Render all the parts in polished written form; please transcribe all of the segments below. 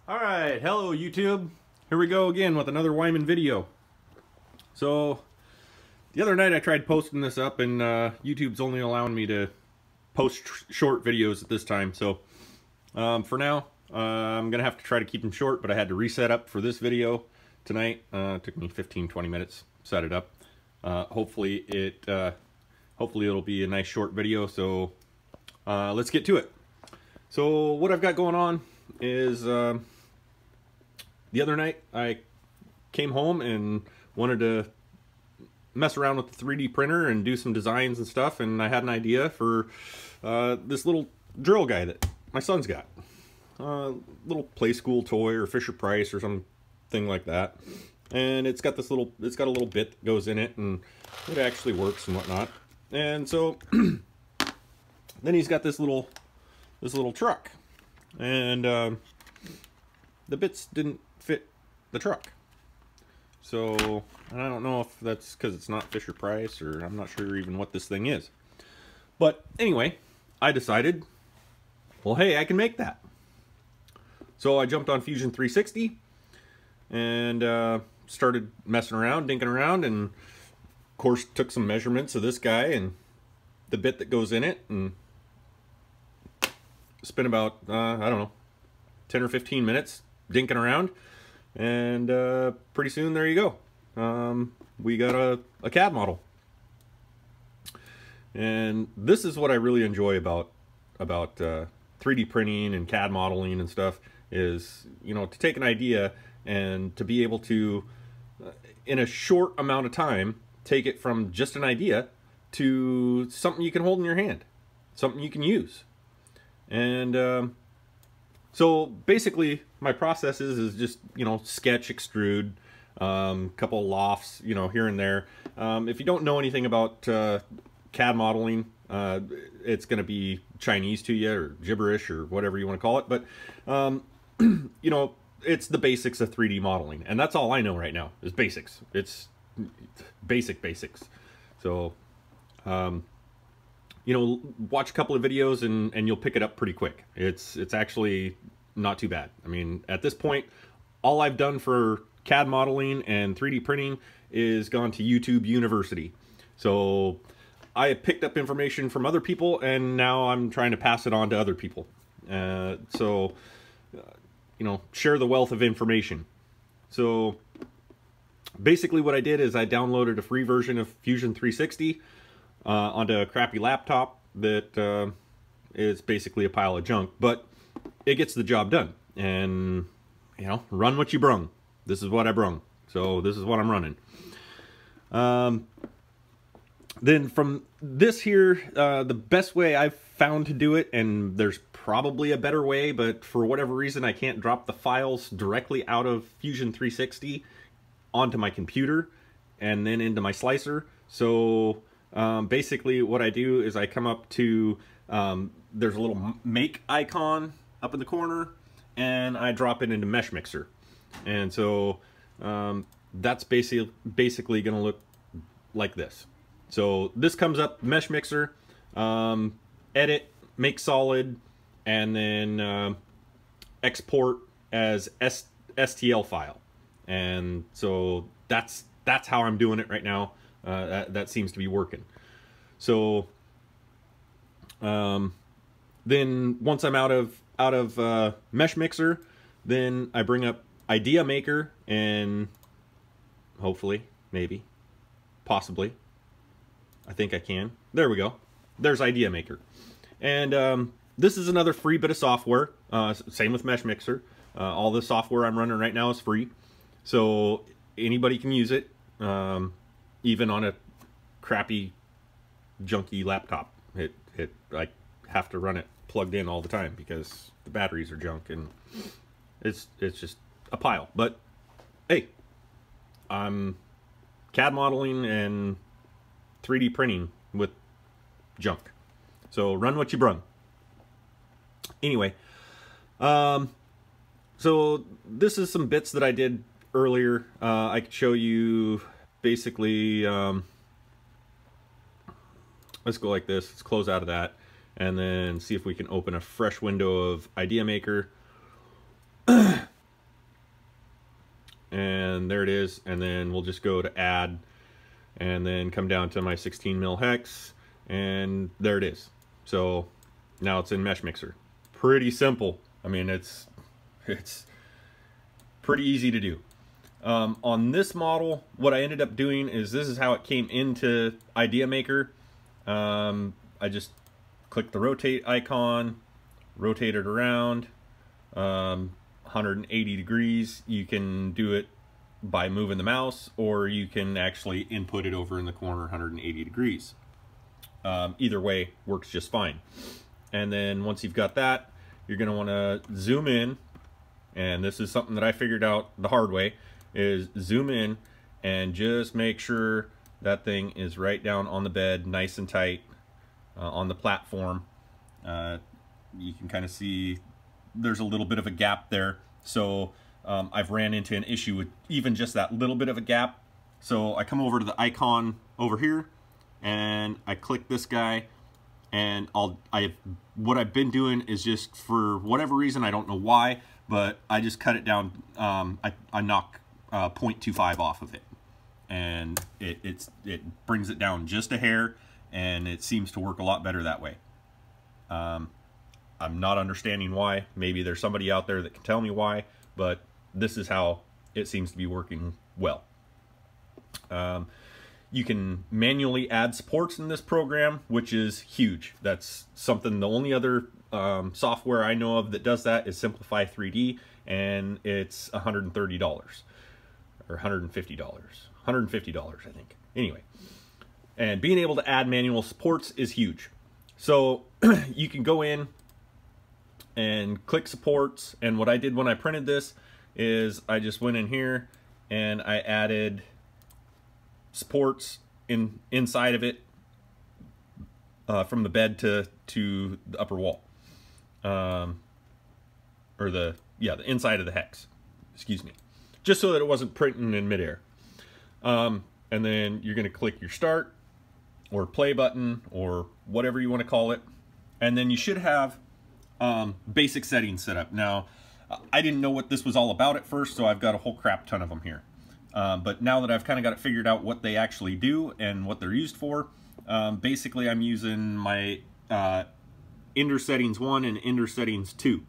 Alright, hello YouTube. Here we go again with another Wyman video. So, the other night I tried posting this up and YouTube's only allowing me to post short videos at this time. So, for now, I'm going to have to try to keep them short, but I had to reset up for this video tonight. It took me 15-20 minutes to set it up. Hopefully it'll be a nice short video, so let's get to it. So, what I've got going on is the other night I came home and wanted to mess around with the 3D printer and do some designs and stuff, and I had an idea for this little drill guy that my son's got. Little play school toy or Fisher Price or something like that. And it's got a little bit that goes in it, and it actually works and whatnot. And so then he's got this little truck, and the bits didn't fit the truck. So, and I don't know if that's because it's not Fisher Price, or I'm not sure even what this thing is. But anyway, I decided, well, hey, I can make that. So I jumped on Fusion 360 and started messing around, dinking around, and of course took some measurements of this guy and the bit that goes in it, and spent about, I don't know, 10 or 15 minutes dinking around, and pretty soon there you go. We got a CAD model. And this is what I really enjoy about 3D printing and CAD modeling and stuff, is, you know, to take an idea and to be able to, in a short amount of time, take it from just an idea to something you can hold in your hand, something you can use. And so basically my process is just, you know, sketch, extrude, couple of lofts, you know, here and there. If you don't know anything about CAD modeling, it's going to be Chinese to you, or gibberish, or whatever you want to call it. But you know, it's the basics of 3D modeling, and that's all I know right now is basics. It's basics. So you know, watch a couple of videos and you'll pick it up pretty quick. It's actually not too bad. I mean, at this point, all I've done for CAD modeling and 3D printing is gone to YouTube University. So I picked up information from other people, and now I'm trying to pass it on to other people. So you know, share the wealth of information. So basically what I did is I downloaded a free version of Fusion 360 onto a crappy laptop that is basically a pile of junk, but it gets the job done. And, you know, run what you brung. This is what I brung, so this is what I'm running. Then from this here, the best way I've found to do it, and there's probably a better way, but for whatever reason I can't drop the files directly out of Fusion 360 onto my computer and then into my slicer. So basically what I do is I come up to, there's a little make icon up in the corner, and I drop it into Mesh Mixer. And so that's basically going to look like this. So this comes up, Mesh Mixer, edit, make solid, and then export as STL file. And so that's how I'm doing it right now. That seems to be working. So then once I'm out of Mesh Mixer, then I bring up Ideamaker, and hopefully, maybe, possibly, I think I can. There we go. There's Ideamaker. And this is another free bit of software. Same with Mesh Mixer. All the software I'm running right now is free, so anybody can use it, even on a crappy, junky laptop. I have to run it plugged in all the time because the batteries are junk, and it's just a pile. But hey, I'm CAD modeling and 3D printing with junk, so run what you brung. Anyway, so this is some bits that I did earlier. I could show you basically, let's go like this. Let's close out of that and then see if we can open a fresh window of Ideamaker. and there it is. And then we'll just go to add, and then come down to my 16 mil hex, and there it is. So now it's in Mesh Mixer. Pretty simple. I mean, it's pretty easy to do. On this model, what I ended up doing is, this is how it came into Ideamaker. I just click the rotate icon, rotate it around 180 degrees. You can do it by moving the mouse, or you can actually input it over in the corner 180 degrees. Either way works just fine. And then once you've got that, you're going to want to zoom in, and this is something that I figured out the hard way, is zoom in and just make sure that thing is right down on the bed, nice and tight, on the platform. You can kind of see there's a little bit of a gap there, so I've ran into an issue with even just that little bit of a gap. So I come over to the icon over here, and I click this guy, and what I've been doing is, just for whatever reason, I don't know why, but I just cut it down. I knock 0.25 off of it, and it brings it down just a hair, and it seems to work a lot better that way. I'm not understanding why. Maybe there's somebody out there that can tell me why, but this is how it seems to be working well. You can manually add supports in this program, which is huge. That's something, the only other software I know of that does that is Simplify 3D, and it's $130 or $150. $150, I think. Anyway, and being able to add manual supports is huge. So you can go in and click supports, and what I did when I printed this is I just went in here and I added supports inside of it, from the bed to the upper wall, or the inside of the hex, excuse me, just so that it wasn't printing in midair. And then you're going to click your start or play button or whatever you want to call it, and then you should have basic settings set up. Now, I didn't know what this was all about at first, so I've got a whole crap ton of them here. But now that I've kind of got it figured out what they actually do and what they're used for, basically I'm using my Ender Settings 1 and Ender Settings 2.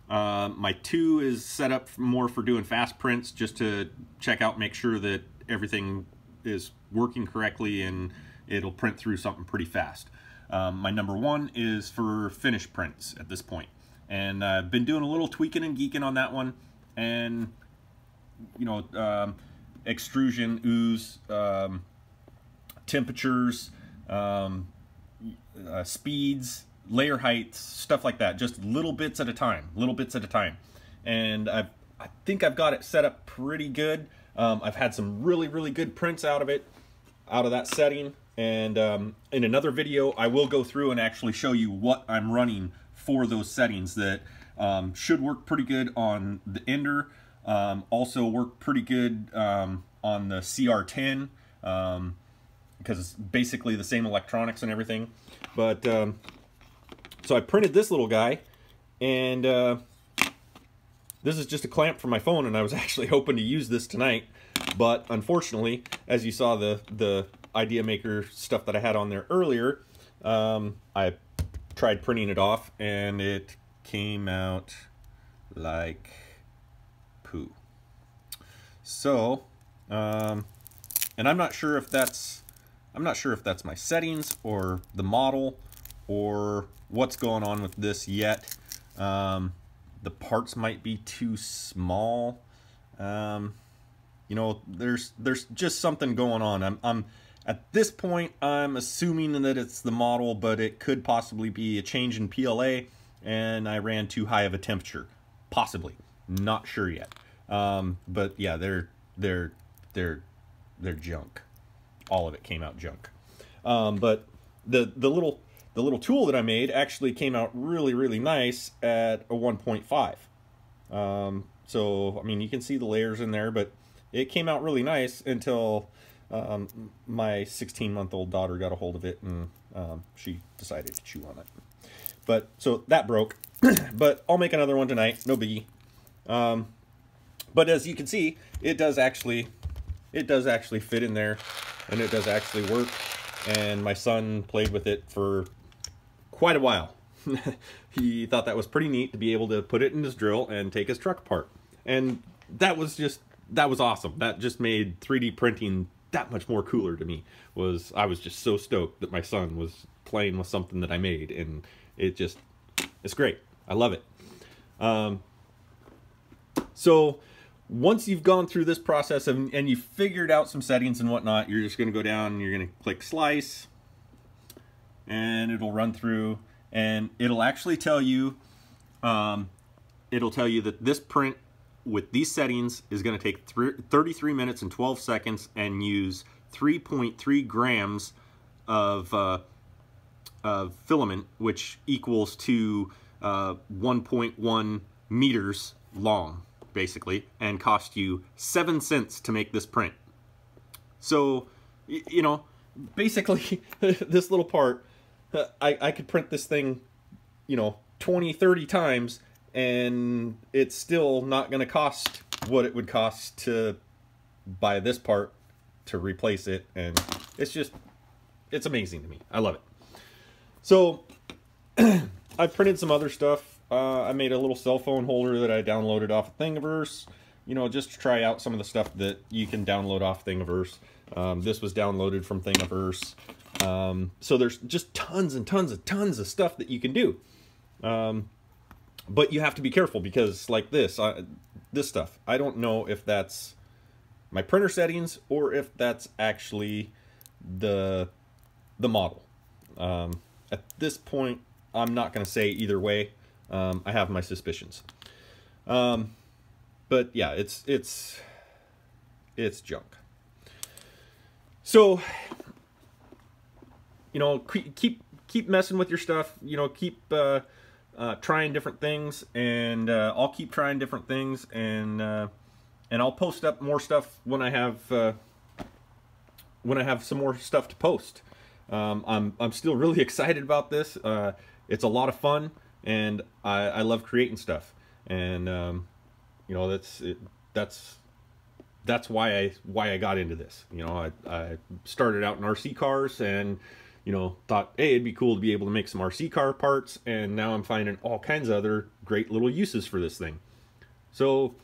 My 2 is set up more for doing fast prints, just to check out, make sure that everything is working correctly and it'll print through something pretty fast. My number 1 is for finished prints at this point. And I've been doing a little tweaking and geeking on that one, and you know, extrusion, ooze, temperatures, speeds, layer heights, stuff like that, just little bits at a time, and I think I've got it set up pretty good. I've had some really good prints out of that setting, and in another video I will go through and actually show you what I'm running for those settings that should work pretty good on the Ender, also work pretty good on the CR10, because it's basically the same electronics and everything. But so I printed this little guy, and this is just a clamp for my phone, and I was actually hoping to use this tonight, but unfortunately, as you saw the Ideamaker stuff that I had on there earlier, I tried printing it off and it came out like poo. So and I'm not sure if that's my settings or the model or what's going on with this yet. The parts might be too small. You know, there's just something going on. I'm at this point, I'm assuming that it's the model, but it could possibly be a change in PLA, and I ran too high of a temperature, possibly. Not sure yet. But yeah, they're junk. All of it came out junk. But the little tool that I made actually came out really nice at a 1.5. So I mean, you can see the layers in there, but it came out really nice until my 16-month-old daughter got a hold of it, and she decided to chew on it. But so that broke. But I'll make another one tonight, no biggie. But as you can see, it does actually fit in there, and it does actually work. And my son played with it for quite a while. He thought that was pretty neat to be able to put it in his drill and take his truck apart. And that was awesome. That just made 3D printing that much more cooler to me. I was just so stoked that my son was playing with something that I made, and it's great. I love it. So once you've gone through this process and you've figured out some settings and whatnot, you're just going to go down and you're going to click slice, and it'll run through, and it'll actually tell you, that this print with these settings is going to take 33 minutes and 12 seconds and use 3.3 grams of filament, which equals to 1.1 meters long, basically, and cost you 7 cents to make this print. So, you know, basically, this little part, I could print this thing, you know, 20, 30 times, and it's still not going to cost what it would cost to buy this part to replace it. And it's amazing to me. I love it. So I printed some other stuff. I made a little cell phone holder that I downloaded off of Thingiverse, you know, just to try out some of the stuff that you can download off Thingiverse. This was downloaded from Thingiverse. So there's just tons and tons of stuff that you can do. But you have to be careful, because like this stuff, I don't know if that's my printer settings or if that's actually the model. At this point, I'm not going to say either way. I have my suspicions. But yeah, it's junk. So, you know, keep messing with your stuff. You know, keep trying different things, and I'll keep trying different things, and I'll post up more stuff when I have some more stuff to post. I'm still really excited about this. It's a lot of fun, and I love creating stuff, and you know, that's why I got into this. You know, I started out in RC cars, and you know, thought, hey, it'd be cool to be able to make some RC car parts, and now I'm finding all kinds of other great little uses for this thing. So,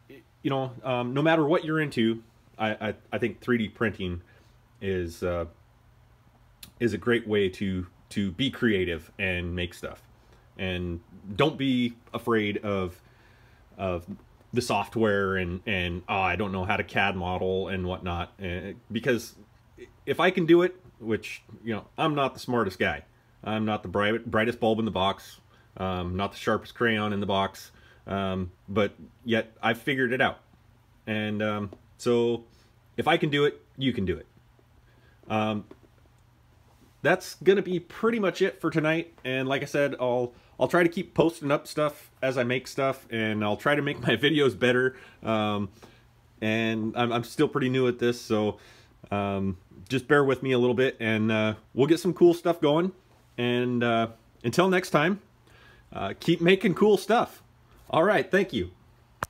you know, no matter what you're into, I think 3D printing is a great way to be creative and make stuff. And don't be afraid of the software and oh, I don't know how to CAD model and whatnot, because if I can do it, which, you know, I'm not the smartest guy. I'm not the brightest bulb in the box. Not the sharpest crayon in the box. But yet I've figured it out. And so if I can do it, you can do it. That's going to be pretty much it for tonight. And like I said, I'll try to keep posting up stuff as I make stuff, and I'll try to make my videos better. And I'm still pretty new at this, so just bear with me a little bit, and we'll get some cool stuff going. And until next time, keep making cool stuff. All right, thank you.